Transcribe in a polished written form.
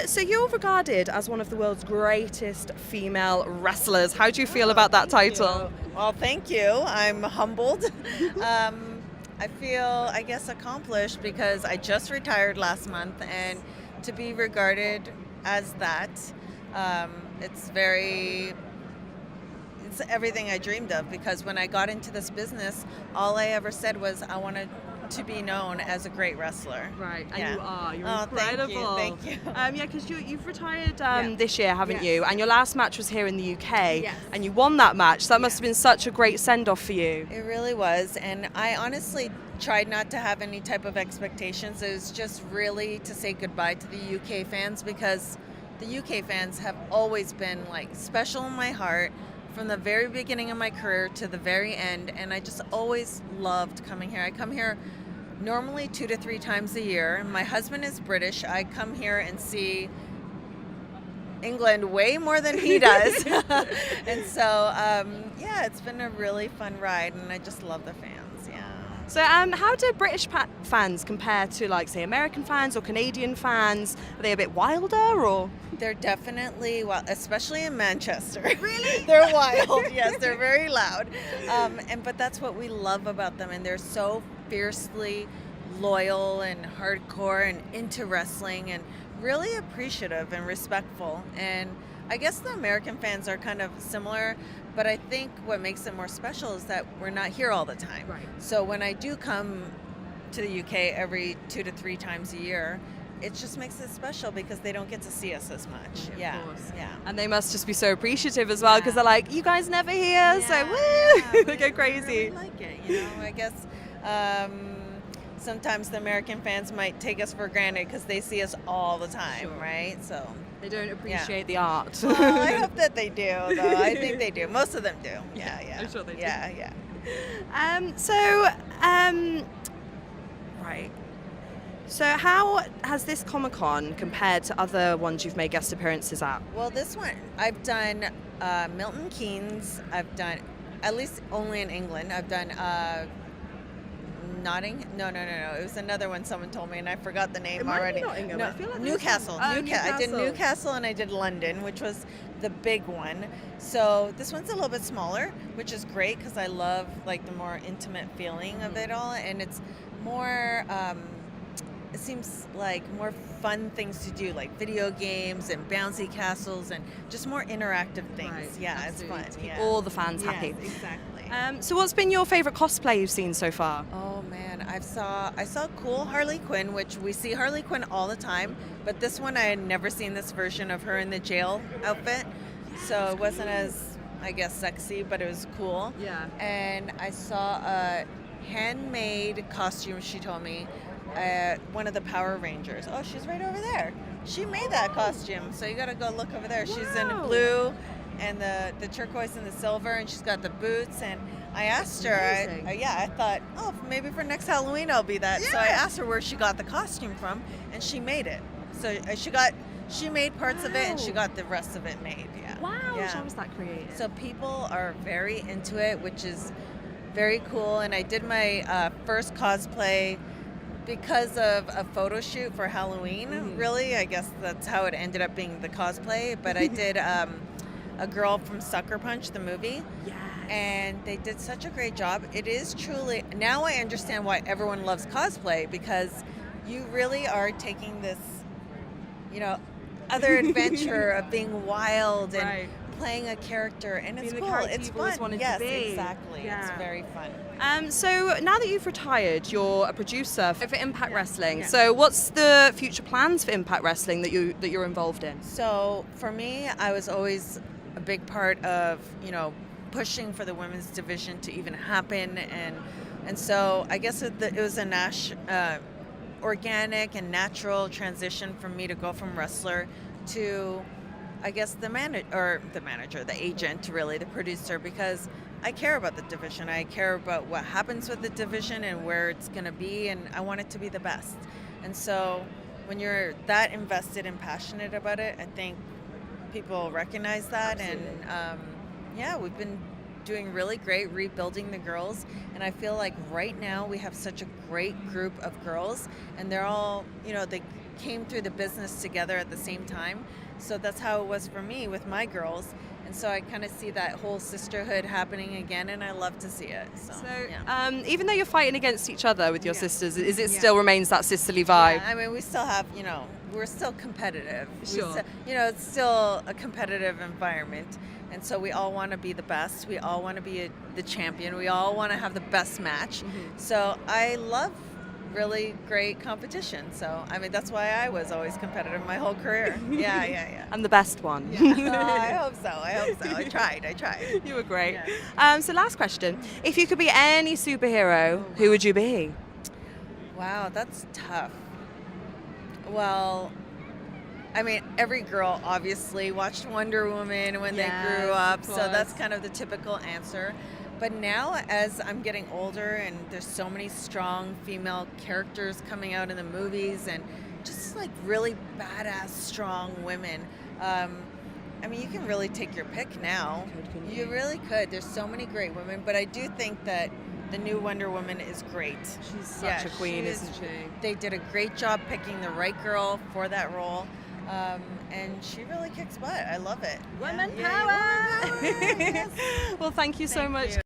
So you're regarded as one of the world's greatest female wrestlers. How do you feel about that title? Well, thank you. I'm humbled. I feel, I guess, accomplished because I just retired last month, and to be regarded as that, it's everything I dreamed of, because when I got into this business, all I ever said was I wanted to be known as a great wrestler. Right, and Yeah. you are. You're Oh, incredible. thank you. Yeah, because you've retired Yeah. this year, haven't Yes. you? And your last match was here in the UK, Yes. and you won that match. So that must Yeah. have been such a great send-off for you. It really was, and I honestly tried not to have any type of expectations. It was just really to say goodbye to the UK fans, because the UK fans have always been like special in my heart from the very beginning of my career to the very end, and I just always loved coming here. I come here normally 2 to 3 times a year. My husband is British. I come here and see England way more than he does. And so, yeah, it's been a really fun ride, and I just love the fans, yeah. So how do British fans compare to, like, say, American fans or Canadian fans? Are they a bit wilder, or? They're definitely, well, especially in Manchester. Really? They're wild, yes, they're very loud. But that's what we love about them, and they're so fiercely loyal and hardcore and into wrestling and really appreciative and respectful. And I guess the American fans are kind of similar, but I think what makes it more special is that we're not here all the time. Right. So when I do come to the UK every 2 to 3 times a year, it just makes it special because they don't get to see us as much. Yeah, of course. Yeah. And they must just be so appreciative as well, because they're like, you guys never here, so woo, they go crazy. I really like it, you know. I guess sometimes the American fans might take us for granted because they see us all the time, Sure. right? So They don't appreciate the art. well, I hope that they do, though. I think they do. Most of them do. Yeah, yeah. I'm sure they do. Yeah. Right. So how has this Comic Con compared to other ones you've made guest appearances at? Well, this one, I've done Milton Keynes. I've done, at least only in England, I've done Notting? No. It was another one someone told me, and I forgot the name It might be already. Nottingham. No, I feel like Newcastle. there's one. Oh, I did Newcastle. Newcastle and I did London, which was the big one. So this one's a little bit smaller, which is great because I love like the more intimate feeling of it all, and it's more. It seems like more fun things to do, like video games and bouncy castles and just more interactive things. Right, Yeah, absolutely. it's To fun. keep Yeah. all the fans Yes, happy. exactly. So what's been your favourite cosplay you've seen so far? Oh man, I saw cool Harley Quinn, which we see Harley Quinn all the time, but this one I had never seen this version of her in the jail outfit, so it wasn't as, I guess, sexy, but it was cool. Yeah. And I saw a handmade costume, she told me, one of the Power Rangers. Oh, she's right over there. She made that costume, so you gotta go look over there. She's in Wow. blue and the turquoise and the silver, and she's got the boots. And I asked her, Amazing. I thought, oh, maybe for next Halloween I'll be that. So I Yeah. asked her where she got the costume from, and she made it. So she made parts of it, and she Wow. got the rest of it made. Yeah. Wow, Yeah. how was that created? So people are very into it, which is very cool. And I did my first cosplay because of a photo shoot for Halloween. Mhm. Really, I guess that's how it ended up being the cosplay. But I did a girl from Sucker Punch, the movie. Yes. And they did such a great job. It is truly, now I understand why everyone loves cosplay, because you really are taking this, other adventure of being wild and Right. playing a character, and it's Being the cool. character It's you've always fun. wanted to Yes, be. exactly. Yeah. It's very fun. So now that you've retired, you're a producer for Impact Wrestling. Yeah. So what's the future plans for Impact Wrestling that you're involved in? So for me, I was always a big part of, pushing for the women's division to even happen, and so I guess it was a organic and natural transition for me to go from wrestler to, I guess, the agent, really, the producer, because I care about the division. I care about what happens with the division and where it's going to be, and I want it to be the best. And so when you're that invested and passionate about it, I think people recognize that. Absolutely. And we've been doing really great rebuilding the girls, and I feel like right now we have such a great group of girls, and they're all, came through the business together at the same time. So that's how it was for me with my girls. And so I kind of see that whole sisterhood happening again, and I love to see it. So, yeah. Even though you're fighting against each other with your sisters, is it Yeah. still remains that sisterly vibe? Yeah, I mean, we still have, we're still competitive. Sure. It's still a competitive environment. And so we all want to be the best. We all want to be the champion. We all want to have the best match. Mm-hmm. So I love really great competition. So, I mean, that's why I was always competitive my whole career. Yeah. I'm the best one. I hope so. I tried. You were great. Yeah. So last question. If you could be any superhero, who would you be? Wow, that's tough. Well, I mean, every girl obviously watched Wonder Woman when they grew up, so that's kind of the typical answer. But now, as I'm getting older and there's so many strong female characters coming out in the movies and just like really badass, strong women, I mean, you can really take your pick now. You really could. There's so many great women, but I do think that the new Wonder Woman is great. She's such a queen, isn't she? They did a great job picking the right girl for that role. And she really kicks butt. I love it. Woman Yeah, power! woman power. Yes. Well, thank you so Thank much, you.